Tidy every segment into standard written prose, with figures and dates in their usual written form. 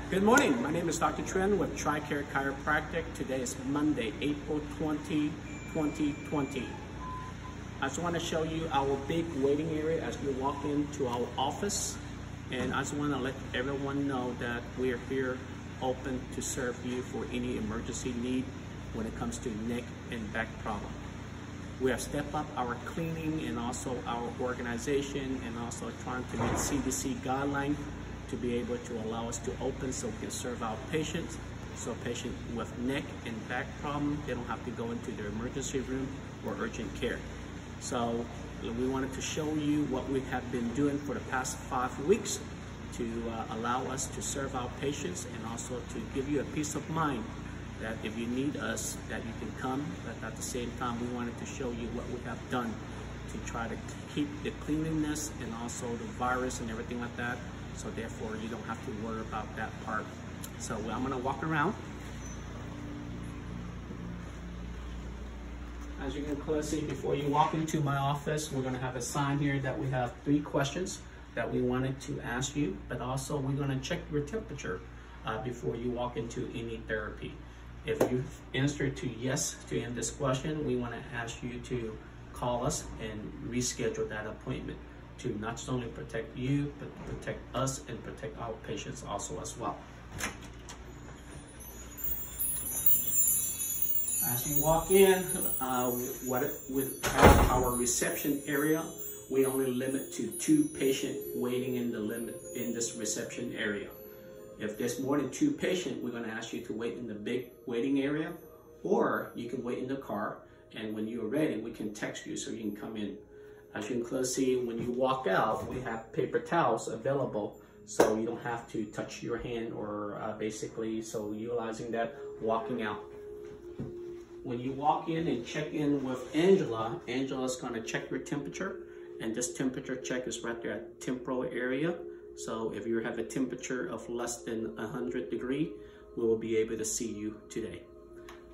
Good morning. My name is Dr. Trent with TRICARE Chiropractic. Today is Monday, April 20, 2020. I just want to show you our big waiting area as you walk into our office. And I just want to let everyone know that we are here open to serve you for any emergency need when it comes to neck and back problem. We have stepped up our cleaning and also our organization and also trying to meet CDC guidelines to be able to allow us to open so we can serve our patients. So patients with neck and back problem, they don't have to go into their emergency room or urgent care. So we wanted to show you what we have been doing for the past 5 weeks to allow us to serve our patients and also to give you a peace of mind that if you need us, that you can come. But at the same time, we wanted to show you what we have done to try to keep the cleanliness and also the virus and everything like that. So therefore, you don't have to worry about that part. So I'm gonna walk around. As you can clearly see, before you walk into my office, we're gonna have a sign here that we have 3 questions that we wanted to ask you, but also we're gonna check your temperature before you walk into any therapy. If you answer to yes to end this question, we wanna ask you to call us and reschedule that appointment to not only protect you, but protect us and protect our patients also as well. As you walk in, with our reception area, we only limit to 2 patients waiting in this reception area. If there's more than 2 patients, we're gonna ask you to wait in the big waiting area, or you can wait in the car, and when you're ready, we can text you so you can come in. As you can clearly see, when you walk out, we have paper towels available, so you don't have to touch your hand or basically, so utilizing that walking out. When you walk in and check in with Angela, Angela's gonna check your temperature, and this temperature check is right there at temporal area. So if you have a temperature of less than 100 degrees, we will be able to see you today.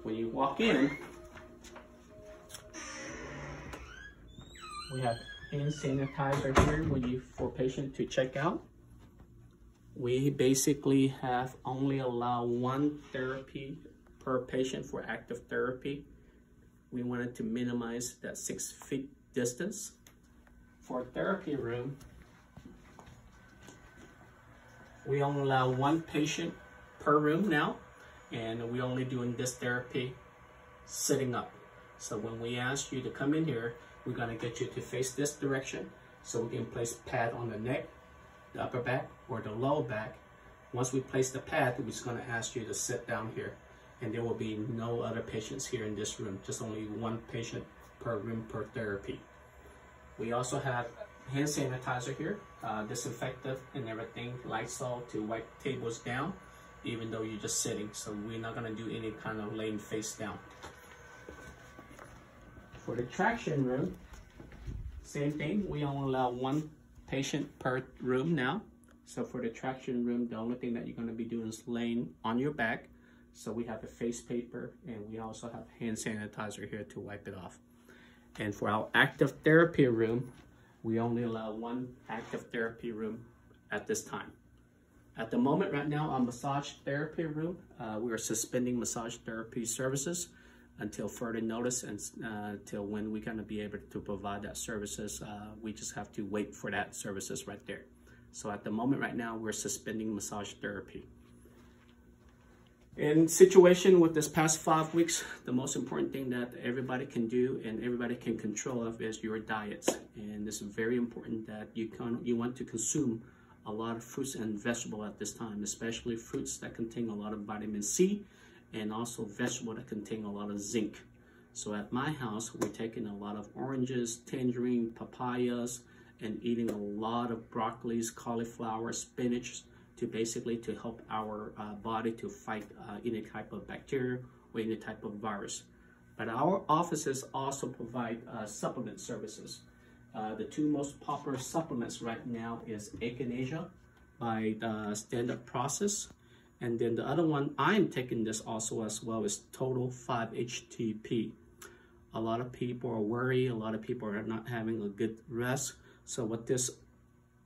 When you walk in, we have hand sanitizer here for patient to check out. We basically have only allowed 1 therapy per patient for active therapy. We wanted to minimize that 6 feet distance. For a therapy room, we only allow 1 patient per room now, and we're only doing this therapy sitting up. So when we ask you to come in here, we're gonna get you to face this direction so we can place pad on the neck, the upper back, or the lower back. Once we place the pad, we're just gonna ask you to sit down here, and there will be no other patients here in this room, just only 1 patient per room per therapy. We also have hand sanitizer here, disinfectant and everything, Lysol to wipe tables down, even though you're just sitting. So we're not gonna do any kind of laying face down. For the traction room, same thing. We only allow 1 patient per room now. So for the traction room, the only thing that you're gonna be doing is laying on your back. So we have a face paper, and we also have hand sanitizer here to wipe it off. And for our active therapy room, we only allow 1 active therapy room at this time. At the moment right now, our massage therapy room, we are suspending massage therapy services until further notice, and until when we're gonna be able to provide that services. We just have to wait for that services right there. So at the moment right now, we're suspending massage therapy. In situation with this past 5 weeks, the most important thing that everybody can do and everybody can control of is your diets. And it's very important that you want to consume a lot of fruits and vegetables at this time, especially fruits that contain a lot of vitamin C, and also vegetables that contain a lot of zinc. So at my house, we're taking a lot of oranges, tangerine, papayas, and eating a lot of broccolis, cauliflower, spinach, to basically to help our body to fight any type of bacteria or any type of virus. But our offices also provide supplement services. The 2 most popular supplements right now is Echinacea by the Standard Process. And then the other one, I'm taking this also as well, is Total 5-HTP. A lot of people are worried, a lot of people are not having a good rest. So what this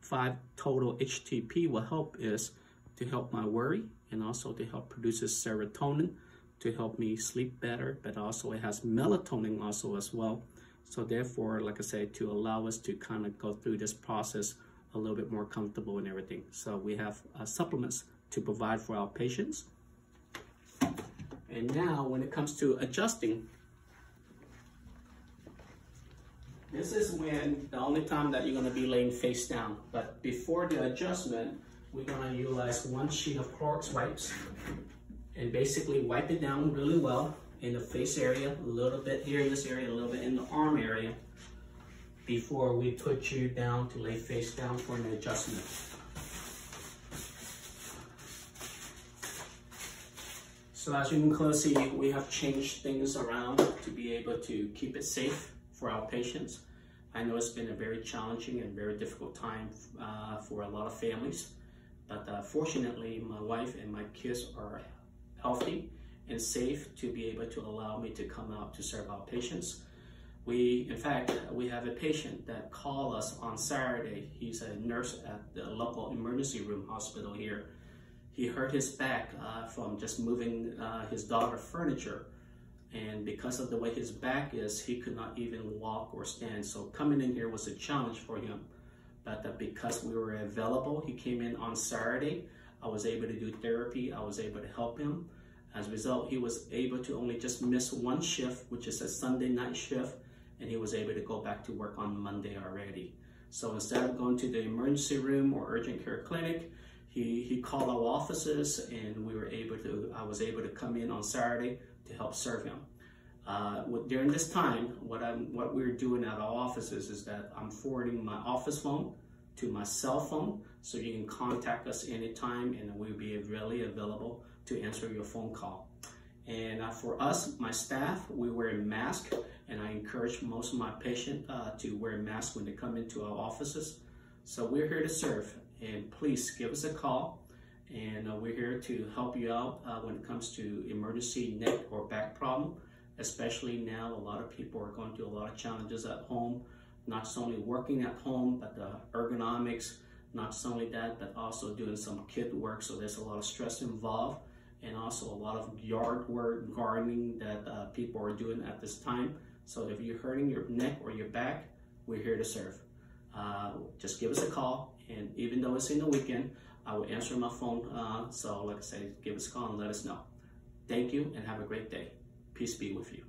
5 total HTP will help is to help my worry and also to help produces serotonin to help me sleep better, but also it has melatonin also as well. So therefore, like I said, to allow us to kind of go through this process a little bit more comfortable and everything. So we have supplements to provide for our patients. And now when it comes to adjusting, this is when the only time that you're going to be laying face down. But before the adjustment, we're going to utilize one sheet of Clorox wipes and basically wipe it down really well in the face area, a little bit here in this area, a little bit in the arm area, before we put you down to lay face down for an adjustment. So as you can clearly see, we have changed things around to be able to keep it safe for our patients. I know it's been a very challenging and very difficult time for a lot of families, but fortunately my wife and my kids are healthy and safe to be able to allow me to come out to serve our patients. In fact, we have a patient that called us on Saturday. He's a nurse at the local emergency room hospital here. He hurt his back from just moving his daughter's furniture. And because of the way his back is, he could not even walk or stand. So coming in here was a challenge for him. But because we were available, he came in on Saturday. I was able to do therapy. I was able to help him. As a result, he was able to only just miss one shift, which is a Sunday night shift, and he was able to go back to work on Monday already. So instead of going to the emergency room or urgent care clinic, he called our offices, and I was able to come in on Saturday to help serve him. During this time, what we're doing at our offices is that I'm forwarding my office phone to my cell phone, so you can contact us anytime, and we'll be really available to answer your phone call. And for us, my staff, we wear a mask, and I encourage most of my patients to wear a mask when they come into our offices. So we're here to serve, and please give us a call, and we're here to help you out when it comes to emergency neck or back problem. Especially now, a lot of people are going through a lot of challenges at home, not just only working at home, but the ergonomics, not just only that, but also doing some kid work. So there's a lot of stress involved, and also a lot of yard work, gardening that people are doing at this time. So if you're hurting your neck or your back, we're here to serve. Just give us a call, and even though it's in the weekend, I will answer my phone. So like I said, give us a call and let us know. Thank you, and have a great day. Peace be with you.